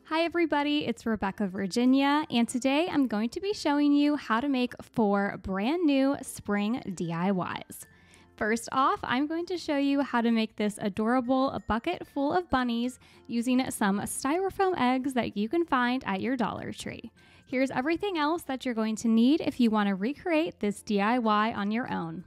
Hi everybody, it's Rebecca Virginia, and today I'm going to be showing you how to make 4 brand new spring DIYs. First off, I'm going to show you how to make this adorable bucket full of bunnies using some styrofoam eggs that you can find at your Dollar Tree. Here's everything else that you're going to need if you want to recreate this DIY on your own.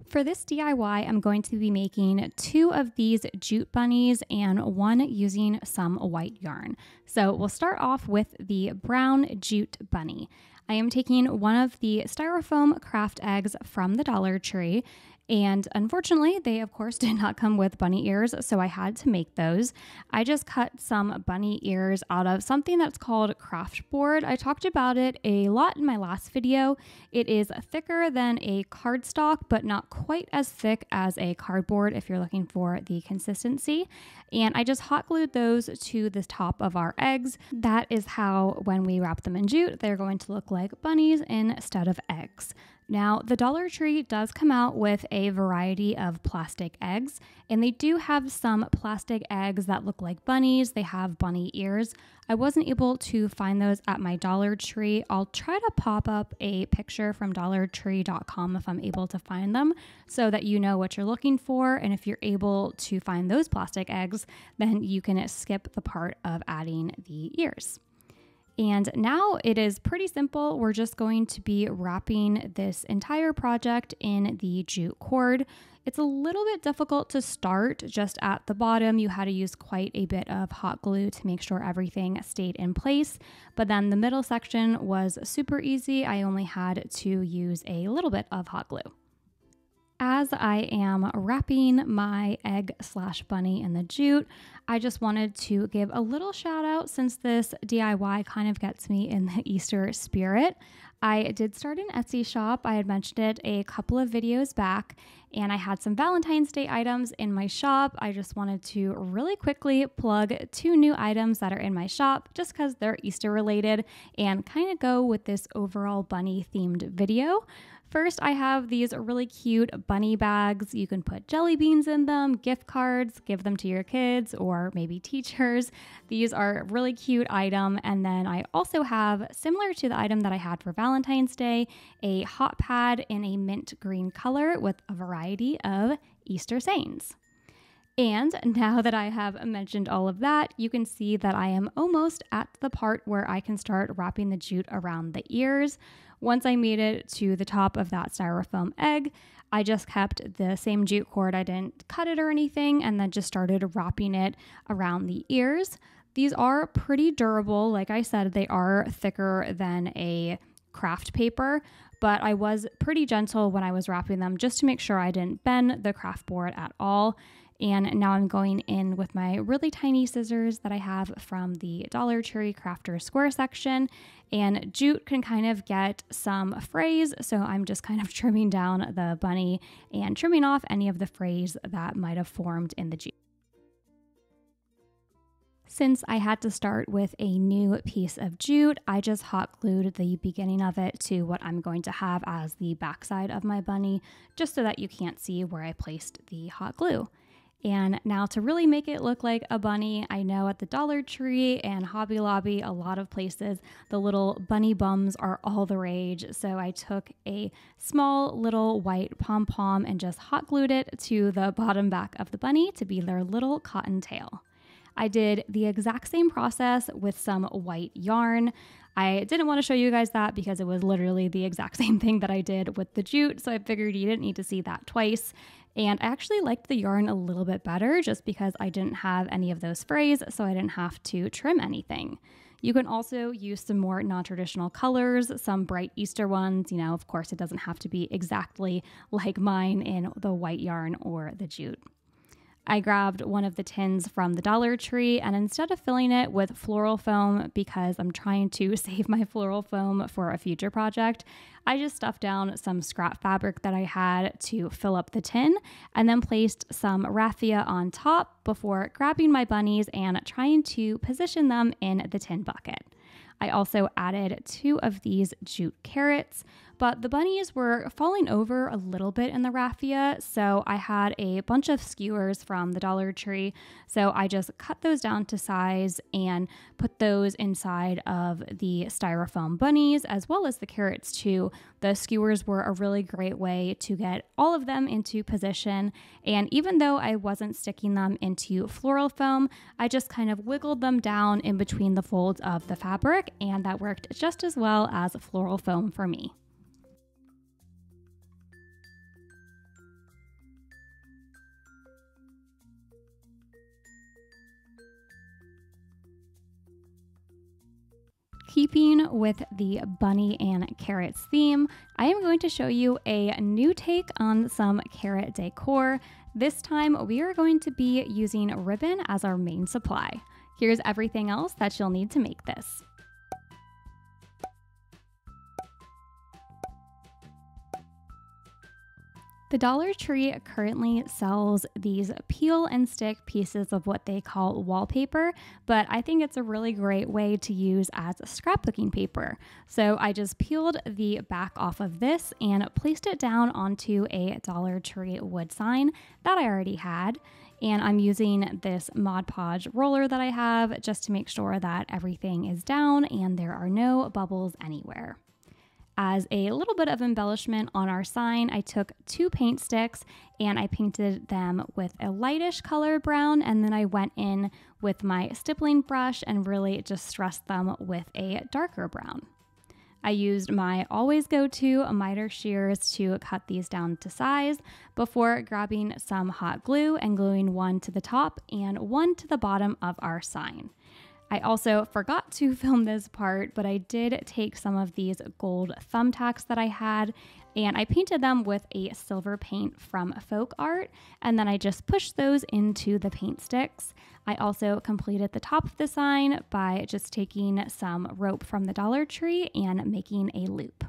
For this DIY, I'm going to be making 2 of these jute bunnies and 1 using some white yarn. So we'll start off with the brown jute bunny. I am taking one of the styrofoam craft eggs from the Dollar Tree, and unfortunately, they of course did not come with bunny ears, so I had to make those. I just cut some bunny ears out of something that's called craft board. I talked about it a lot in my last video. It is thicker than a cardstock, but not quite as thick as a cardboard if you're looking for the consistency. And I just hot glued those to the top of our eggs. That is how, when we wrap them in jute, they're going to look like bunnies instead of eggs. Now, the Dollar Tree does come out with a variety of plastic eggs, and they do have some plastic eggs that look like bunnies. They have bunny ears. I wasn't able to find those at my Dollar Tree. I'll try to pop up a picture from dollartree.com if I'm able to find them so that you know what you're looking for. And if you're able to find those plastic eggs, then you can skip the part of adding the ears. And now it is pretty simple. We're just going to be wrapping this entire project in the jute cord. It's a little bit difficult to start. Just at the bottom, you had to use quite a bit of hot glue to make sure everything stayed in place. But then the middle section was super easy. I only had to use a little bit of hot glue. As I am wrapping my egg/bunny in the jute, I just wanted to give a little shout out since this DIY kind of gets me in the Easter spirit. I did start an Etsy shop. I had mentioned it a couple of videos back, and I had some Valentine's Day items in my shop. I just wanted to really quickly plug 2 new items that are in my shop just because they're Easter related and kind of go with this overall bunny themed video. First, I have these really cute bunny bags. You can put jelly beans in them, gift cards, give them to your kids or maybe teachers. These are a really cute item. And then I also have, similar to the item that I had for Valentine's Day, a hot pad in a mint green color with a variety of Easter sayings. And now that I have mentioned all of that, you can see that I am almost at the part where I can start wrapping the jute around the ears. Once I made it to the top of that styrofoam egg, I just kept the same jute cord. I didn't cut it or anything, and then just started wrapping it around the ears. These are pretty durable. Like I said, they are thicker than a craft paper, but I was pretty gentle when I was wrapping them just to make sure I didn't bend the craft board at all. And now I'm going in with my really tiny scissors that I have from the Dollar Tree Crafter Square section. And jute can kind of get some frays, so I'm just kind of trimming down the bunny and trimming off any of the frays that might have formed in the jute. Since I had to start with a new piece of jute, I just hot glued the beginning of it to what I'm going to have as the backside of my bunny, just so that you can't see where I placed the hot glue. And now to really make it look like a bunny, I know at the Dollar Tree and Hobby Lobby, a lot of places, the little bunny bums are all the rage. So I took a small little white pom-pom and just hot glued it to the bottom back of the bunny to be their little cotton tail. I did the exact same process with some white yarn. I didn't want to show you guys that because it was literally the exact same thing that I did with the jute, so I figured you didn't need to see that twice. And I actually liked the yarn a little bit better just because I didn't have any of those frays, so I didn't have to trim anything. You can also use some more non-traditional colors, some bright Easter ones. You know, of course, it doesn't have to be exactly like mine in the white yarn or the jute. I grabbed one of the tins from the Dollar Tree, and instead of filling it with floral foam, because I'm trying to save my floral foam for a future project, I just stuffed down some scrap fabric that I had to fill up the tin, and then placed some raffia on top before grabbing my bunnies and trying to position them in the tin bucket. I also added 2 of these jute carrots, but the bunnies were falling over a little bit in the raffia, so I had a bunch of skewers from the Dollar Tree, so I just cut those down to size and put those inside of the styrofoam bunnies as well as the carrots too. The skewers were a really great way to get all of them into position, and even though I wasn't sticking them into floral foam, I just kind of wiggled them down in between the folds of the fabric, and that worked just as well as floral foam for me. Keeping with the bunny and carrots theme, I am going to show you a new take on some carrot decor. This time we are going to be using ribbon as our main supply. Here's everything else that you'll need to make this. The Dollar Tree currently sells these peel and stick pieces of what they call wallpaper, but I think it's a really great way to use as scrapbooking paper. So I just peeled the back off of this and placed it down onto a Dollar Tree wood sign that I already had. And I'm using this Mod Podge roller that I have just to make sure that everything is down and there are no bubbles anywhere. As a little bit of embellishment on our sign, I took 2 paint sticks and I painted them with a lightish color brown, and then I went in with my stippling brush and really just stressed them with a darker brown. I used my always go-to miter shears to cut these down to size before grabbing some hot glue and gluing one to the top and one to the bottom of our sign. I also forgot to film this part, but I did take some of these gold thumbtacks that I had and I painted them with a silver paint from Folk Art, and then I just pushed those into the paint sticks. I also completed the top of the sign by just taking some rope from the Dollar Tree and making a loop.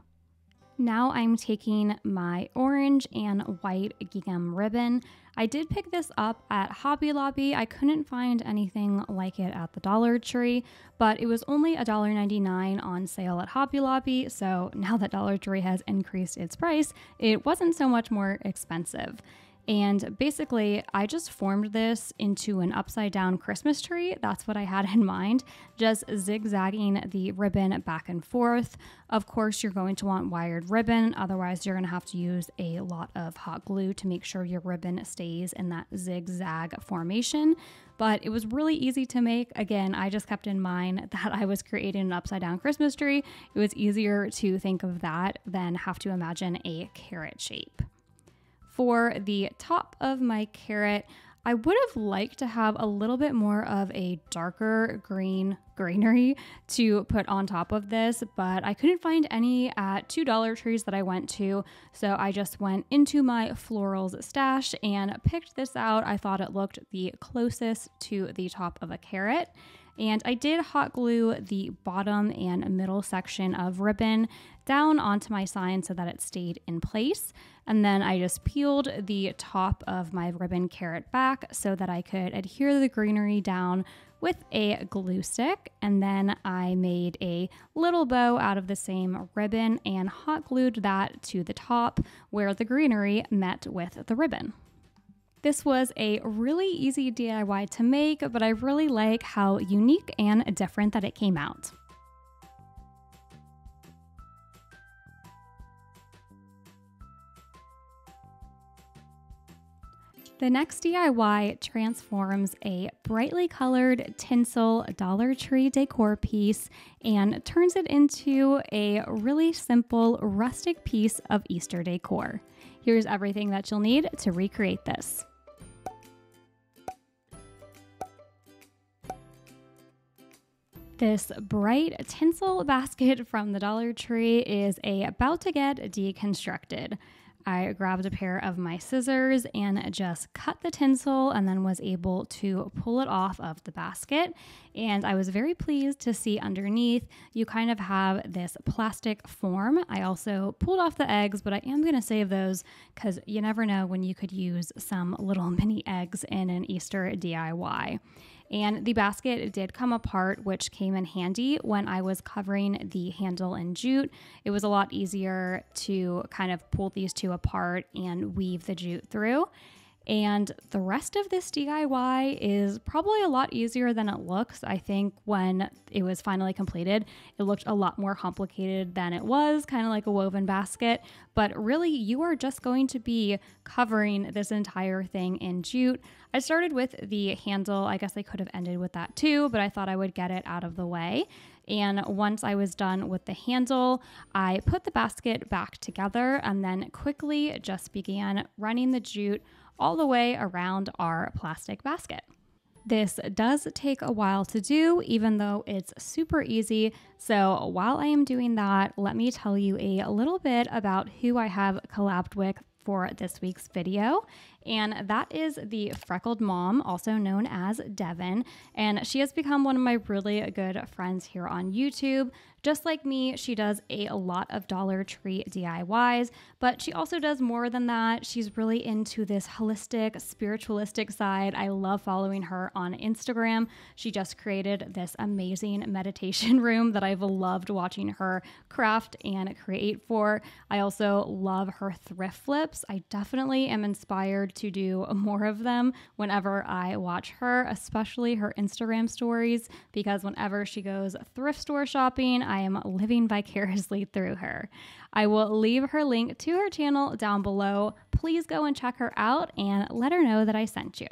Now I'm taking my orange and white gingham ribbon. I did pick this up at Hobby Lobby. I couldn't find anything like it at the Dollar Tree, but it was only $1.99 on sale at Hobby Lobby, so now that Dollar Tree has increased its price, it wasn't so much more expensive. And basically, I just formed this into an upside down Christmas tree. That's what I had in mind, just zigzagging the ribbon back and forth. Of course, you're going to want wired ribbon. Otherwise, you're going to have to use a lot of hot glue to make sure your ribbon stays in that zigzag formation. But it was really easy to make. Again, I just kept in mind that I was creating an upside down Christmas tree. It was easier to think of that than have to imagine a carrot shape. For the top of my carrot, I would have liked to have a little bit more of a darker greenery to put on top of this, but I couldn't find any at 2 Dollar Trees that I went to, so I just went into my florals stash and picked this out. I thought it looked the closest to the top of a carrot. And I did hot glue the bottom and middle section of ribbon down onto my sign so that it stayed in place. And then I just peeled the top of my ribbon carrot back so that I could adhere the greenery down with a glue stick. And then I made a little bow out of the same ribbon and hot glued that to the top where the greenery met with the ribbon. This was a really easy DIY to make, but I really like how unique and different that it came out. The next DIY transforms a brightly colored tinsel Dollar Tree decor piece and turns it into a really simple rustic piece of Easter decor. Here's everything that you'll need to recreate this. This bright tinsel basket from the Dollar Tree is about to get deconstructed. I grabbed a pair of my scissors and just cut the tinsel and then was able to pull it off of the basket. And I was very pleased to see underneath you kind of have this plastic form. I also pulled off the eggs, but I am going to save those because you never know when you could use some little mini eggs in an Easter DIY. And the basket did come apart, which came in handy when I was covering the handle in jute. It was a lot easier to kind of pull these two apart and weave the jute through. And the rest of this DIY is probably a lot easier than it looks. I think when it was finally completed, it looked a lot more complicated than it was, kind of like a woven basket. But really, you are just going to be covering this entire thing in jute. I started with the handle. I guess I could have ended with that too, but I thought I would get it out of the way. And once I was done with the handle, I put the basket back together and then quickly just began running the jute all the way around our plastic basket. This does take a while to do, even though it's super easy. So while I am doing that, let me tell you a little bit about who I have collabed with for this week's video. And that is the Freckled Mom, also known as Devin. And she has become one of my really good friends here on YouTube. Just like me, she does a lot of Dollar Tree DIYs, but she also does more than that. She's really into this holistic, spiritualistic side. I love following her on Instagram. She just created this amazing meditation room that I've loved watching her craft and create for. I also love her thrift flips. I definitely am inspired to do more of them whenever I watch her, especially her Instagram stories, because whenever she goes thrift store shopping, I am living vicariously through her. I will leave her link to her channel down below. Please go and check her out and let her know that I sent you.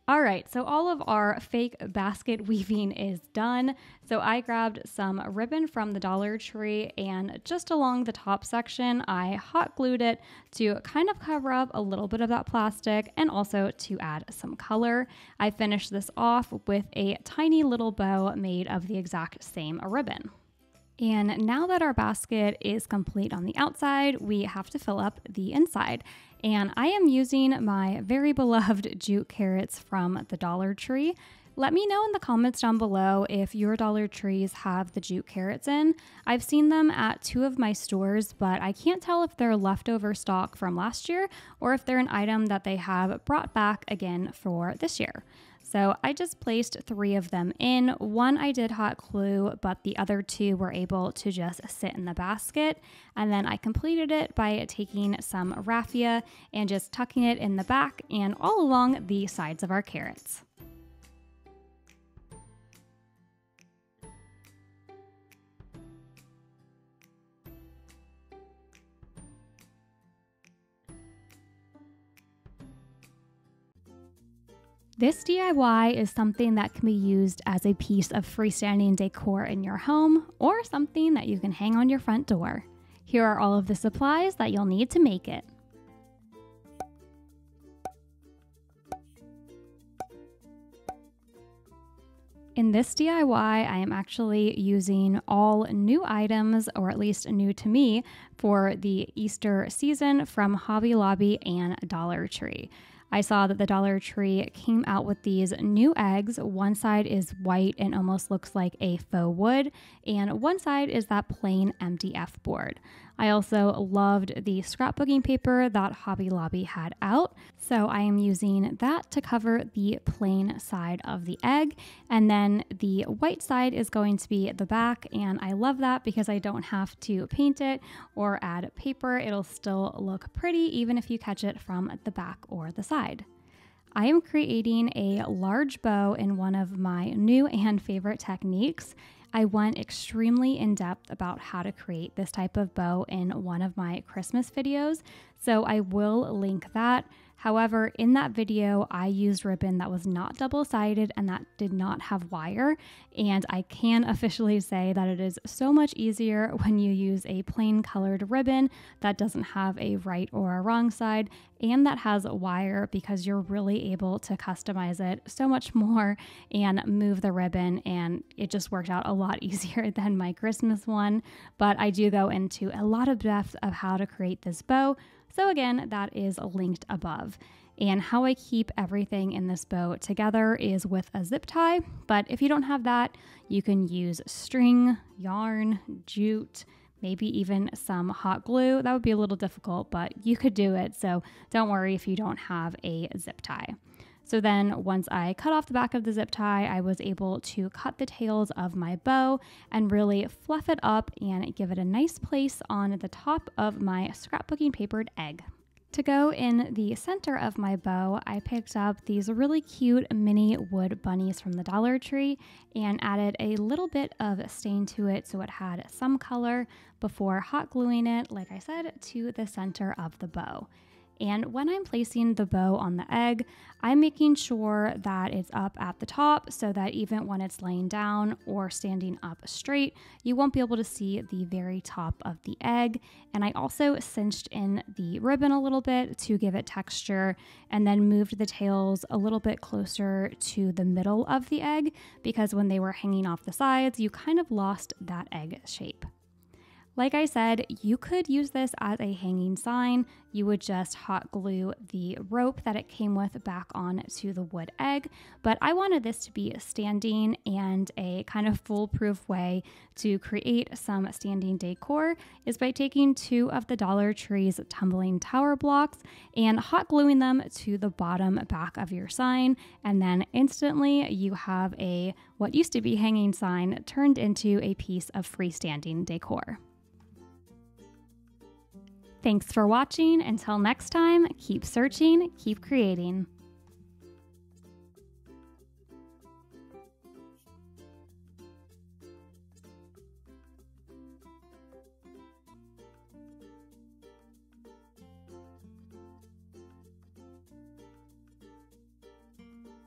All right, so all of our fake basket weaving is done. So I grabbed some ribbon from the Dollar Tree and just along the top section, I hot glued it to kind of cover up a little bit of that plastic and also to add some color. I finished this off with a tiny little bow made of the exact same ribbon. And now that our basket is complete on the outside, we have to fill up the inside. And I am using my very beloved jute carrots from the Dollar Tree. Let me know in the comments down below if your Dollar Trees have the jute carrots in. I've seen them at 2 of my stores, but I can't tell if they're leftover stock from last year or if they're an item that they have brought back again for this year. So I just placed 3 of them in. 1 I did hot glue, but the other 2 were able to just sit in the basket. And then I completed it by taking some raffia and just tucking it in the back and all along the sides of our carrots. This DIY is something that can be used as a piece of freestanding decor in your home or something that you can hang on your front door. Here are all of the supplies that you'll need to make it. In this DIY, I am actually using all new items, or at least new to me, for the Easter season from Hobby Lobby and Dollar Tree. I saw that the Dollar Tree came out with these new eggs. One side is white and almost looks like a faux wood, and one side is that plain MDF board. I also loved the scrapbooking paper that Hobby Lobby had out, so I am using that to cover the plain side of the egg, and then the white side is going to be the back, and I love that because I don't have to paint it or add paper. It'll still look pretty even if you catch it from the back or the side. I am creating a large bow in one of my new and favorite techniques. I went extremely in depth about how to create this type of bow in one of my Christmas videos, so I will link that. However, in that video, I used ribbon that was not double-sided and that did not have wire, and I can officially say that it is so much easier when you use a plain colored ribbon that doesn't have a right or a wrong side and that has wire, because you're really able to customize it so much more and move the ribbon, and it just worked out a lot easier than my Christmas one. But I do go into a lot of depth of how to create this bow. So again, that is linked above. And how I keep everything in this bow together is with a zip tie, but if you don't have that, you can use string, yarn, jute, maybe even some hot glue. That would be a little difficult, but you could do it, so don't worry if you don't have a zip tie. So then once I cut off the back of the zip tie, I was able to cut the tails of my bow and really fluff it up and give it a nice place on the top of my scrapbooking papered egg. To go in the center of my bow, I picked up these really cute mini wood bunnies from the Dollar Tree and added a little bit of stain to it so it had some color before hot gluing it, like I said, to the center of the bow. And when I'm placing the bow on the egg, I'm making sure that it's up at the top so that even when it's laying down or standing up straight, you won't be able to see the very top of the egg. And I also cinched in the ribbon a little bit to give it texture and then moved the tails a little bit closer to the middle of the egg because when they were hanging off the sides, you kind of lost that egg shape. Like I said, you could use this as a hanging sign. You would just hot glue the rope that it came with back on to the wood egg, but I wanted this to be standing, and a kind of foolproof way to create some standing decor is by taking 2 of the Dollar Tree's tumbling tower blocks and hot gluing them to the bottom back of your sign, and then instantly you have what used to be hanging sign turned into a piece of freestanding decor. Thanks for watching. Until next time, keep searching, keep creating.